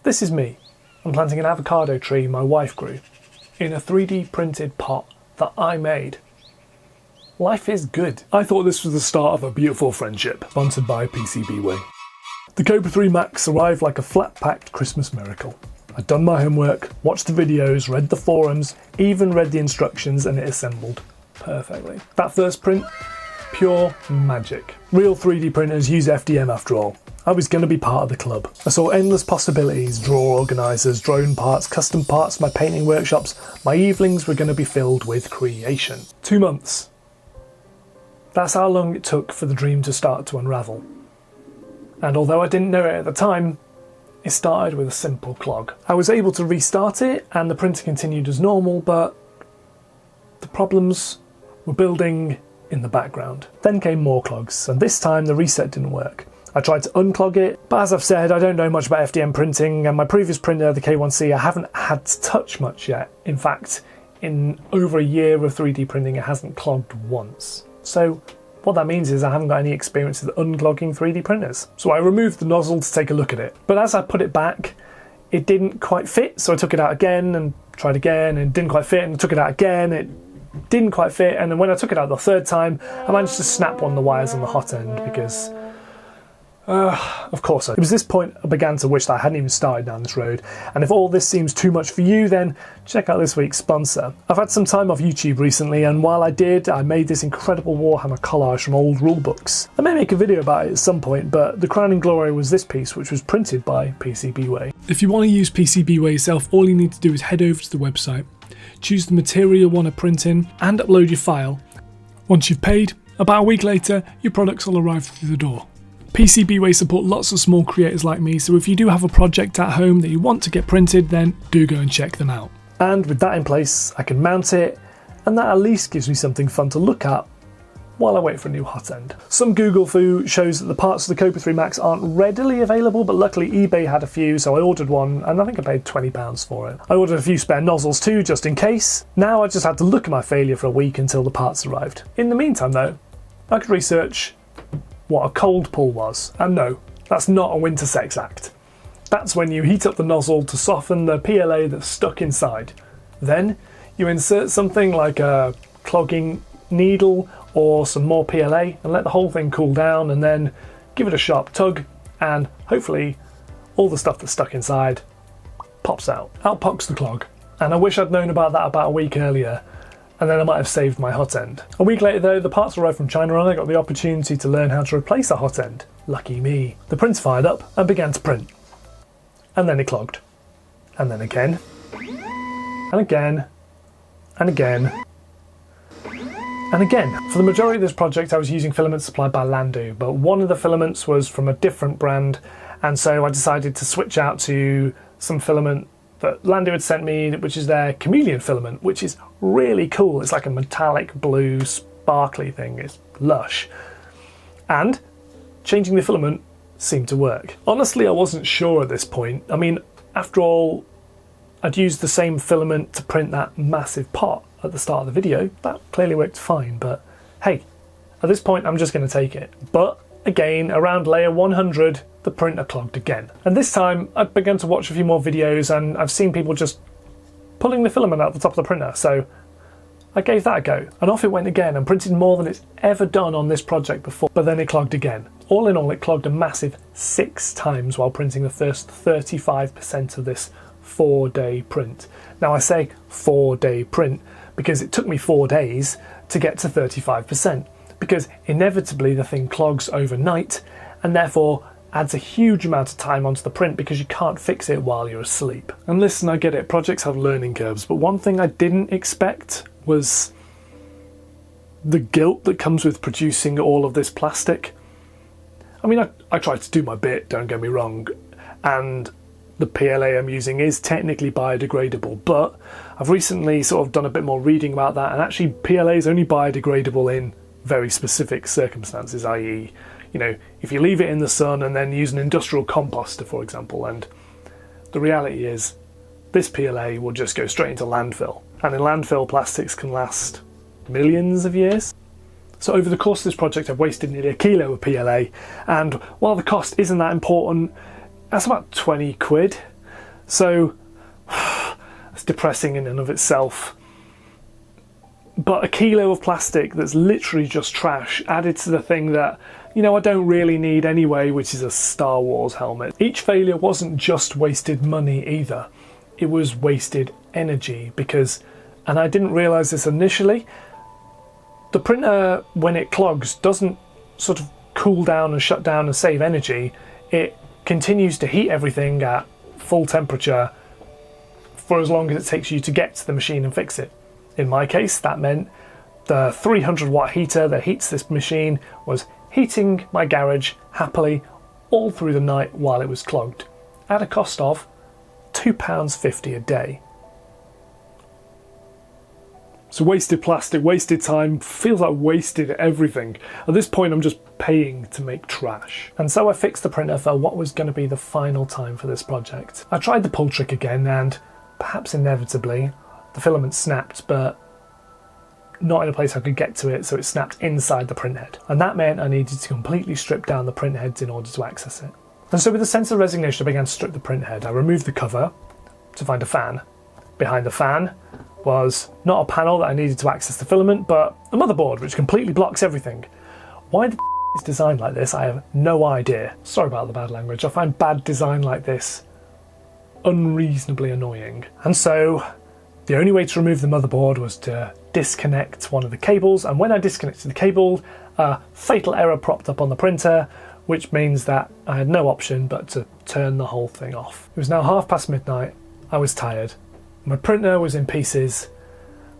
This is me. I'm planting an avocado tree my wife grew in a 3D printed pot that I made. Life is good. I thought this was the start of a beautiful friendship, sponsored by PCBWay. The Kobra 3 Max arrived like a flat-packed Christmas miracle. I'd done my homework, watched the videos, read the forums, even read the instructions, and it assembled perfectly. That first print, pure magic. Real 3D printers use FDM after all. I was going to be part of the club. I saw endless possibilities, drawer organisers, drone parts, custom parts, my painting workshops. My evenings were going to be filled with creation. 2 months. That's how long it took for the dream to start to unravel. And although I didn't know it at the time, it started with a simple clog. I was able to restart it and the printer continued as normal, but the problems were building in the background. Then came more clogs, and this time the reset didn't work. I tried to unclog it, but as I've said, I don't know much about FDM printing, and my previous printer, the K1C, I haven't had to touch much yet. In fact, in over a year of 3D printing, it hasn't clogged once. So what that means is I haven't got any experience with unclogging 3D printers. So I removed the nozzle to take a look at it. But as I put it back, it didn't quite fit, so I took it out again and tried again, and it didn't quite fit, and I took it out again, it didn't quite fit, and then when I took it out the third time, I managed to snap one of the wires on the hot end because of course. It was this point I began to wish that I hadn't even started down this road, and if all this seems too much for you, then check out this week's sponsor. I've had some time off YouTube recently, and while I did, I made this incredible Warhammer collage from old rulebooks. I may make a video about it at some point, but the crowning glory was this piece, which was printed by PCBWay. If you want to use PCBWay yourself, all you need to do is head over to the website, choose the material you want to print in, and upload your file. Once you've paid, about a week later, your products will arrive through the door. PCBWay support lots of small creators like me, so if you do have a project at home that you want to get printed, then do go and check them out. And with that in place, I can mount it, and that at least gives me something fun to look at while I wait for a new hot end. Some Google foo shows that the parts of the Kobra 3 Max aren't readily available, but luckily eBay had a few, so I ordered one, and I think I paid £20 for it. I ordered a few spare nozzles too, just in case. Now I just had to look at my failure for a week until the parts arrived. In the meantime though, I could research what a cold pull was. And no, that's not a winter sex act. That's when you heat up the nozzle to soften the PLA that's stuck inside. Then you insert something like a clogging needle or some more PLA and let the whole thing cool down, and then give it a sharp tug, and hopefully all the stuff that's stuck inside pops out. Out pops the clog. And I wish I'd known about that about a week earlier, and then I might have saved my hot end. A week later though, the parts arrived from China and I got the opportunity to learn how to replace a hot end. Lucky me. The printer fired up and began to print. And then it clogged. And then again. And again. And again. And again. For the majority of this project I was using filaments supplied by Landu, but one of the filaments was from a different brand, and so I decided to switch out to some filament that Landu had sent me, which is their chameleon filament, which is really cool. It's like a metallic blue sparkly thing. It's lush. And changing the filament seemed to work. Honestly, I wasn't sure at this point. I mean, after all, I'd used the same filament to print that massive pot at the start of the video. That clearly worked fine, but hey, at this point I'm just going to take it. But again, around layer 100, the printer clogged again. And this time I began to watch a few more videos, and I've seen people just pulling the filament out the top of the printer, so I gave that a go. And off it went again and printed more than it's ever done on this project before, but then it clogged again. All in all, it clogged a massive 6 times while printing the first 35% of this 4-day print. Now I say 4-day print because it took me 4 days to get to 35%, because inevitably the thing clogs overnight and therefore adds a huge amount of time onto the print because you can't fix it while you're asleep. And listen, I get it, projects have learning curves, but one thing I didn't expect was the guilt that comes with producing all of this plastic. I mean, I tried to do my bit, don't get me wrong, and the PLA I'm using is technically biodegradable, but I've recently sort of done a bit more reading about that, and actually PLA is only biodegradable in very specific circumstances, i.e., you know, if you leave it in the sun and then use an industrial composter, for example, and the reality is this PLA will just go straight into landfill. And in landfill, plastics can last millions of years. So over the course of this project, I've wasted nearly a kilo of PLA, and while the cost isn't that important, that's about 20 quid. So it's depressing in and of itself. But a kilo of plastic that's literally just trash added to the thing that, you know, I don't really need anyway, which is a Star Wars helmet. Each failure wasn't just wasted money either. It was wasted energy because, and I didn't realise this initially, the printer, when it clogs, doesn't sort of cool down and shut down and save energy. It continues to heat everything at full temperature for as long as it takes you to get to the machine and fix it. In my case, that meant the 300 watt heater that heats this machine was heating my garage happily all through the night while it was clogged, at a cost of £2.50 a day. So wasted plastic, wasted time, feels like wasted everything. At this point I'm just paying to make trash. And so I fixed the printer for what was going to be the final time for this project. I tried the pull trick again and, perhaps inevitably, the filament snapped, but not in a place I could get to it, so it snapped inside the printhead. And that meant I needed to completely strip down the printheads in order to access it. And so with a sense of resignation I began to strip the printhead. I removed the cover to find a fan. Behind the fan was not a panel that I needed to access the filament, but a motherboard which completely blocks everything. Why the it's designed like this, I have no idea. Sorry about the bad language. I find bad design like this unreasonably annoying. And so the only way to remove the motherboard was to disconnect one of the cables, and when I disconnected the cable, a fatal error propped up on the printer, which means that I had no option but to turn the whole thing off. It was now midnight. I was tired. My printer was in pieces,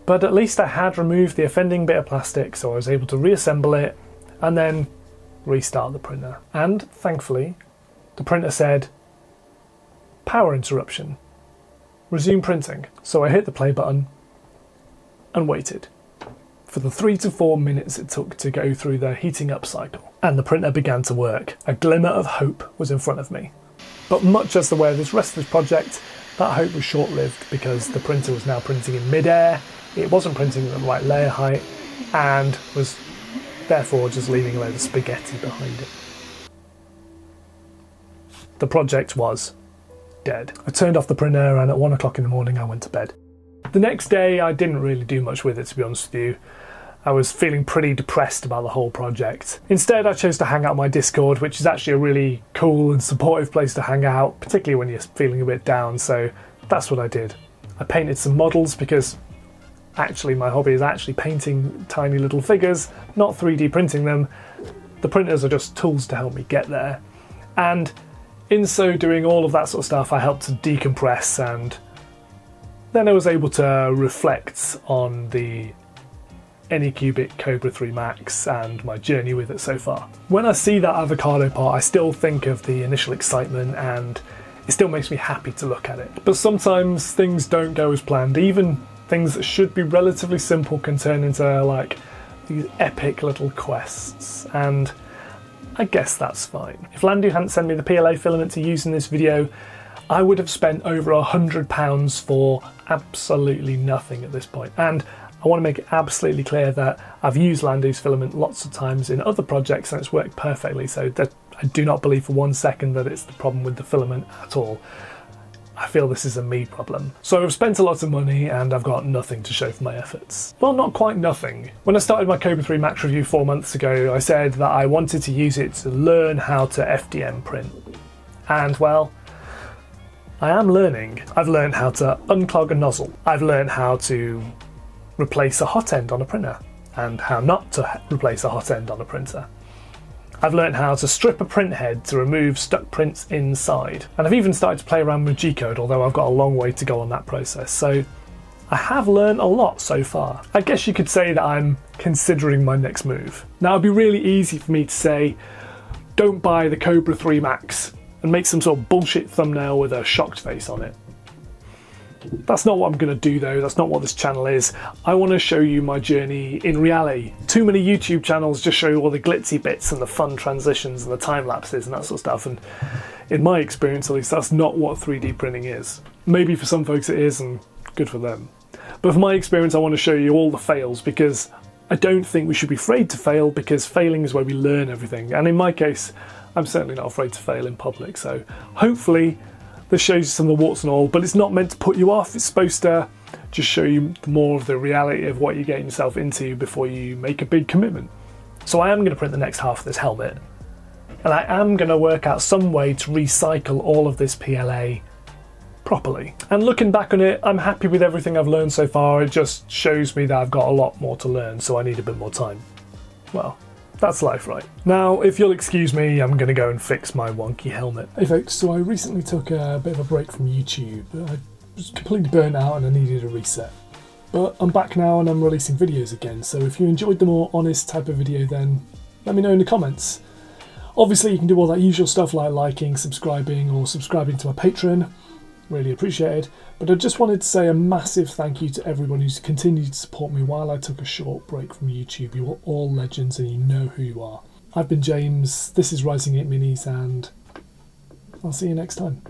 but at least I had removed the offending bit of plastic, so I was able to reassemble it and then restart the printer. And thankfully, the printer said, "Power interruption. Resume printing." So I hit the play button and waited for the 3 to 4 minutes it took to go through the heating up cycle. And the printer began to work. A glimmer of hope was in front of me. But much as the way of this rest of this project, that hope was short-lived because the printer was now printing in mid-air, it wasn't printing at the right layer height, and was therefore just leaving a load of spaghetti behind it. The project was dead. I turned off the printer and at 1 o'clock in the morning I went to bed. The next day I didn't really do much with it, to be honest with you. I was feeling pretty depressed about the whole project. Instead I chose to hang out on my Discord, which is actually a really cool and supportive place to hang out, particularly when you're feeling a bit down, so that's what I did. I painted some models because actually my hobby is actually painting tiny little figures, not 3D printing them. The printers are just tools to help me get there. And in so doing all of that sort of stuff, I helped to decompress, and then I was able to reflect on the AnyCubic Kobra 3 Max and my journey with it so far. When I see that avocado part, I still think of the initial excitement and it still makes me happy to look at it. But sometimes things don't go as planned. Even things that should be relatively simple can turn into like these epic little quests, and I guess that's fine. If Landu hadn't sent me the PLA filament to use in this video, I would have spent over £100 for absolutely nothing at this point. And I want to make it absolutely clear that I've used Landu's filament lots of times in other projects and it's worked perfectly, so that I do not believe for 1 second that it's the problem with the filament at all. I feel this is a me problem. So I've spent a lot of money and I've got nothing to show for my efforts. Well, not quite nothing. When I started my Kobra 3 Max review 4 months ago, I said that I wanted to use it to learn how to FDM print. And well, I am learning. I've learned how to unclog a nozzle. I've learned how to replace a hot end on a printer and how not to replace a hot end on a printer. I've learned how to strip a print head to remove stuck prints inside. And I've even started to play around with G-code, although I've got a long way to go on that process. So I have learned a lot so far. I guess you could say that I'm considering my next move. Now it'd be really easy for me to say, don't buy the Kobra 3 Max and make some sort of bullshit thumbnail with a shocked face on it. That's not what I'm going to do though, that's not what this channel is. I want to show you my journey in reality. Too many YouTube channels just show you all the glitzy bits and the fun transitions and the time lapses and that sort of stuff, and in my experience at least that's not what 3D printing is. Maybe for some folks it is, and good for them. But for my experience I want to show you all the fails, because I don't think we should be afraid to fail, because failing is where we learn everything, and in my case I'm certainly not afraid to fail in public, so hopefully This shows you some of the warts and all, but it's not meant to put you off. It's supposed to just show you more of the reality of what you're getting yourself into before you make a big commitment. So I am going to print the next half of this helmet, and I am going to work out some way to recycle all of this PLA properly. And looking back on it, I'm happy with everything I've learned so far. It just shows me that I've got a lot more to learn, so I need a bit more time. Well, that's life, right? Now, if you'll excuse me, I'm going to go and fix my wonky helmet. Hey folks, so I recently took a bit of a break from YouTube. I was completely burnt out and I needed a reset. But I'm back now and I'm releasing videos again, so if you enjoyed the more honest type of video, then let me know in the comments. Obviously, you can do all that usual stuff like liking, subscribing, or subscribing to my Patreon. Really appreciated. But I just wanted to say a massive thank you to everyone who's continued to support me while I took a short break from YouTube. You are all legends and you know who you are. I've been James, this is RisingApe Minis, and I'll see you next time.